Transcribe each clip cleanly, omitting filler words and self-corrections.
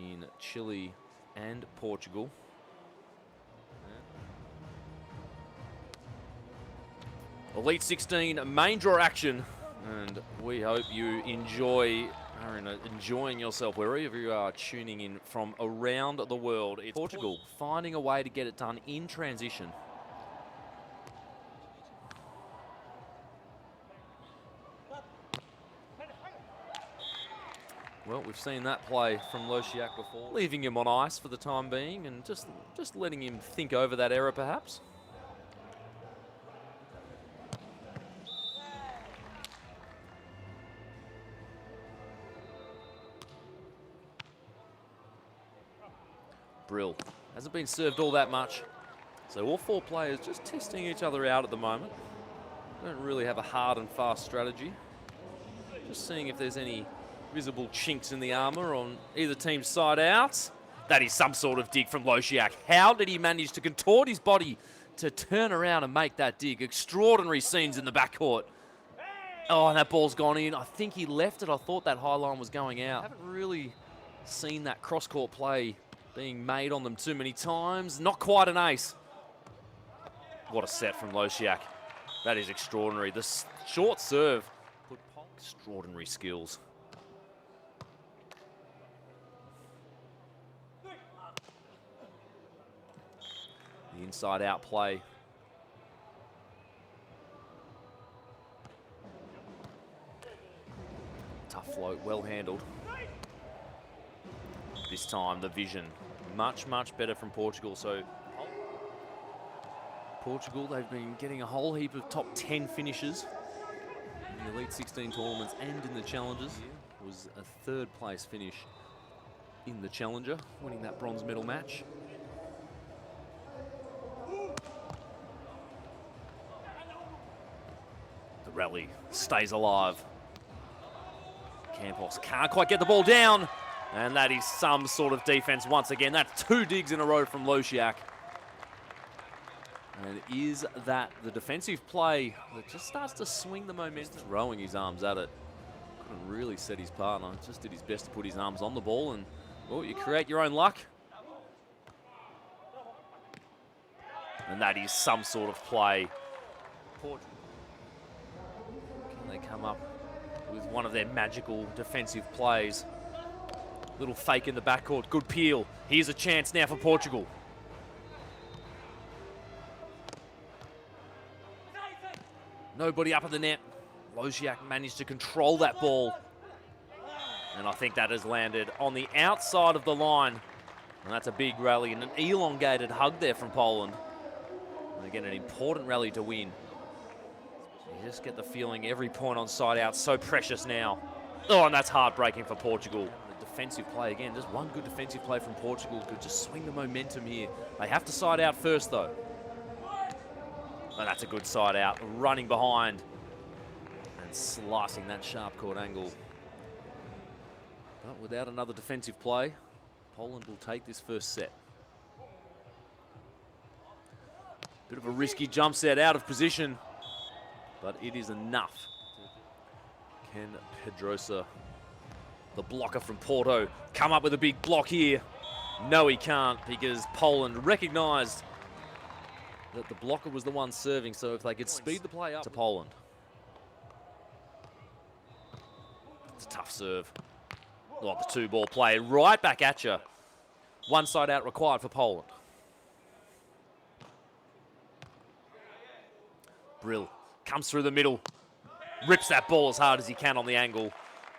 in Chile and Portugal. Elite 16 main draw action, and we hope you are enjoying yourself wherever you are tuning in from around the world. It's Portugal finding a way to get it done in transition. Well, we've seen that play from Losiak before, leaving him on ice for the time being and just letting him think over that error perhaps. Bryl hasn't been served all that much, so all four players just testing each other out at the moment. Don't really have a hard and fast strategy. Just seeing if there's any visible chinks in the armour on either team's side out. That is some sort of dig from Losiak. How did he manage to contort his body to turn around and make that dig? Extraordinary scenes in the backcourt. Oh, and that ball's gone in. I think he left it. I thought that high line was going out. I haven't really seen that cross-court play being made on them too many times. Not quite an ace. What a set from Losiak. That is extraordinary. The short serve. Extraordinary skills. The inside-out play. Tough float, well handled. This time, the vision. Much, much better from Portugal. So, Portugal, they've been getting a whole heap of top 10 finishes in the Elite 16 tournaments and in the Challengers. It was a third-place finish in the Challenger, winning that bronze medal match. The rally stays alive. Campos can't quite get the ball down, and that is some sort of defense once again. That's 2 digs in a row from Losiak. And is that the defensive play that just starts to swing the momentum? Throwing his arms at it. Couldn't really set his partner. Just did his best to put his arms on the ball, and, well, you create your own luck. And that is some sort of play. Can they come up with one of their magical defensive plays? Little fake in the backcourt. Good peel. Here's a chance now for Portugal. Nobody up at the net. Losiak managed to control that ball. And I think that has landed on the outside of the line. And that's a big rally and an elongated hug there from Poland. And again, an important rally to win. You just get the feeling every point on side out so precious now. Oh, and that's heartbreaking for Portugal. The defensive play again, just one good defensive play from Portugal could just swing the momentum here. They have to side out first though. And that's a good side out, running behind and slicing that sharp court angle. But without another defensive play, Poland will take this first set. Bit of a risky jump set out of position, but it is enough. Can Pedrosa, the blocker from Porto, come up with a big block here? No, he can't, because Poland recognized that the blocker was the one serving, so if they could speed the play up to Poland. It's a tough serve. Oh, the 2-ball play right back at you. One side out required for Poland. Bryl comes through the middle, rips that ball as hard as he can on the angle,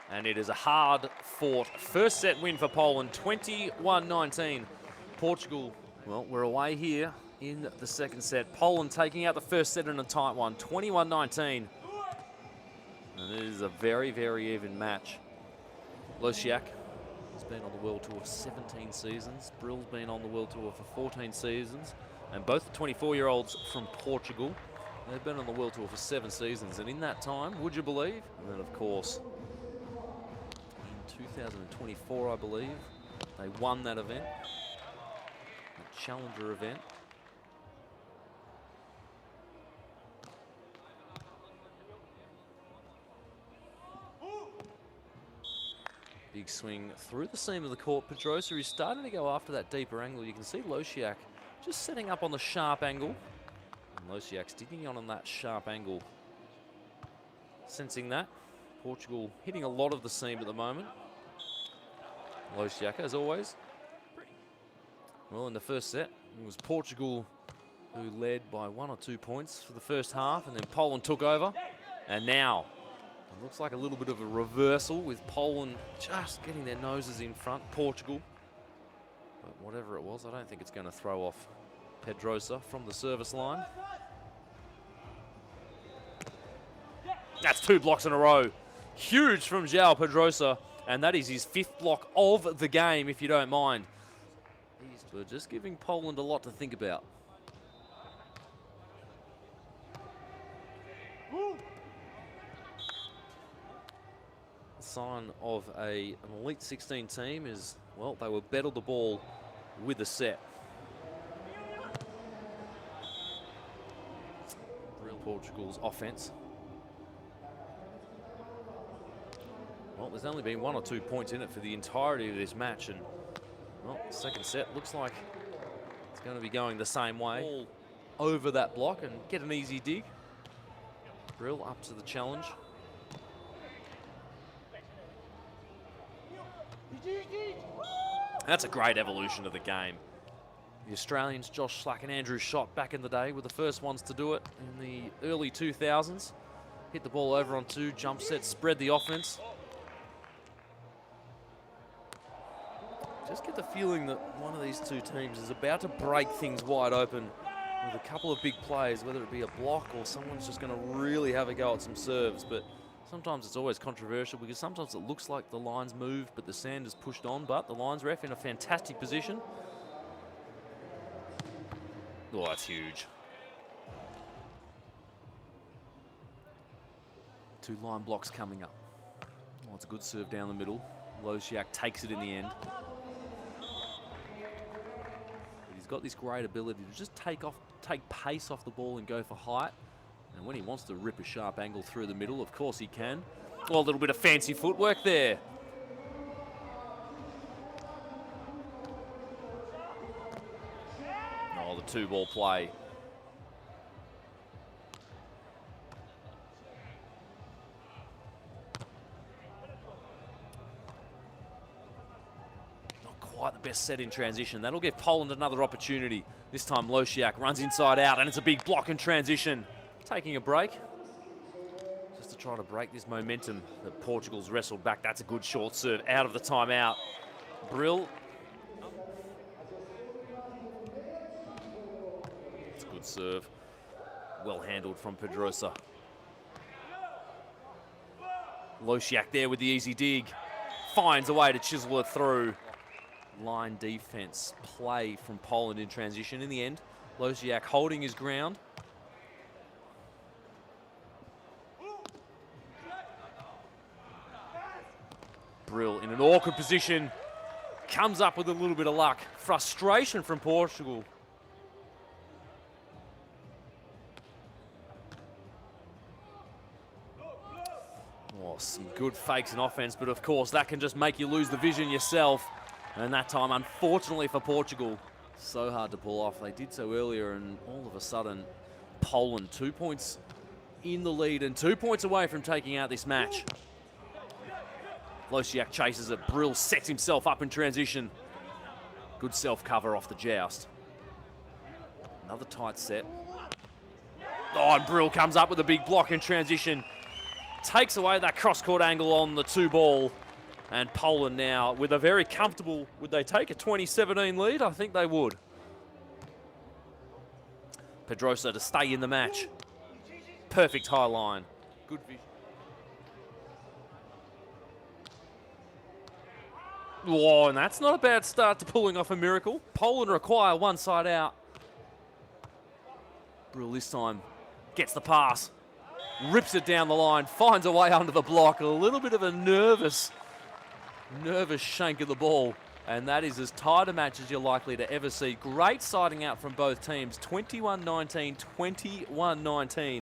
and it is a hard-fought first set win for Poland, 21-19. Portugal, well, we're away here in the second set. Poland taking out the first set in a tight one, 21-19. And it is a very, very even match. Losiak has been on the World Tour 17 seasons. Bryl's been on the World Tour for 14 seasons. And both the 24-year-olds from Portugal, they've been on the World Tour for 7 seasons. And in that time, would you believe? And then, of course, in 2024, I believe, they won that event, the Challenger event. Big swing through the seam of the court. Pedrosa is starting to go after that deeper angle. You can see Losiak just setting up on the sharp angle. And Losiak sticking on that sharp angle. Sensing that. Portugal hitting a lot of the seam at the moment. Losiak, as always. Well, in the first set, it was Portugal who led by 1 or 2 points for the first half, and then Poland took over. And now, it looks like a little bit of a reversal with Poland just getting their noses in front. Portugal. But whatever it was, I don't think it's going to throw off Pedrosa from the service line. That's 2 blocks in a row. Huge from João Pedrosa, and that is his 5th block of the game, if you don't mind. We're just giving Poland a lot to think about. The sign of an Elite 16 team is, well, they will battle the ball with the set. Real Portugal's offense. Well, there's only been 1 or 2 points in it for the entirety of this match, and well, second set looks like it's going to be going the same way. Ball over that block and get an easy dig. Bryl up to the challenge. That's a great evolution of the game. The Australians, Josh Slack and Andrew Schott, back in the day, were the first ones to do it in the early 2000s. Hit the ball over on 2, jump set, spread the offense. Just get the feeling that one of these 2 teams is about to break things wide open with a couple of big plays, whether it be a block or someone's just going to really have a go at some serves. But sometimes it's always controversial because sometimes it looks like the lines move, but the sand is pushed on. But the lines ref in a fantastic position. Oh, that's huge. 2 line blocks coming up. Oh, it's a good serve down the middle. Losiak takes it in the end. He's got this great ability to just take pace off the ball and go for height. And when he wants to rip a sharp angle through the middle, of course he can. Oh, a little bit of fancy footwork there. Oh, the 2-ball play. Quite the best set in transition. That'll give Poland another opportunity. This time Losiak runs inside out, and it's a big block in transition. Taking a break just to try to break this momentum that Portugal's wrestled back. That's a good short serve out of the timeout. Bryl. It's a good serve. Well handled from Pedrosa. Losiak there with the easy dig. Finds a way to chisel it through. Line defense play from Poland in transition. In the end, Losiak holding his ground. Bryl in an awkward position. Comes up with a little bit of luck. Frustration from Portugal. Oh, some good fakes in offense, but of course that can just make you lose the vision yourself. And that time, unfortunately for Portugal, so hard to pull off. They did so earlier, and all of a sudden, Poland 2 points in the lead and 2 points away from taking out this match. Losiak chases it. Bryl sets himself up in transition. Good self-cover off the joust. Another tight set. Oh, and Bryl comes up with a big block in transition. Takes away that cross-court angle on the 2-ball. And Poland now with a very comfortable, would they take a 2017 lead? I think they would. Pedrosa to stay in the match. Perfect high line. Good vision. Whoa, and that's not a bad start to pulling off a miracle. Poland require one side out. Bryl this time gets the pass. Rips it down the line, finds a way under the block. A little bit of a nervous shank of the ball, and that is as tight a match as you're likely to ever see. Great siding out from both teams, 21-19, 21-19.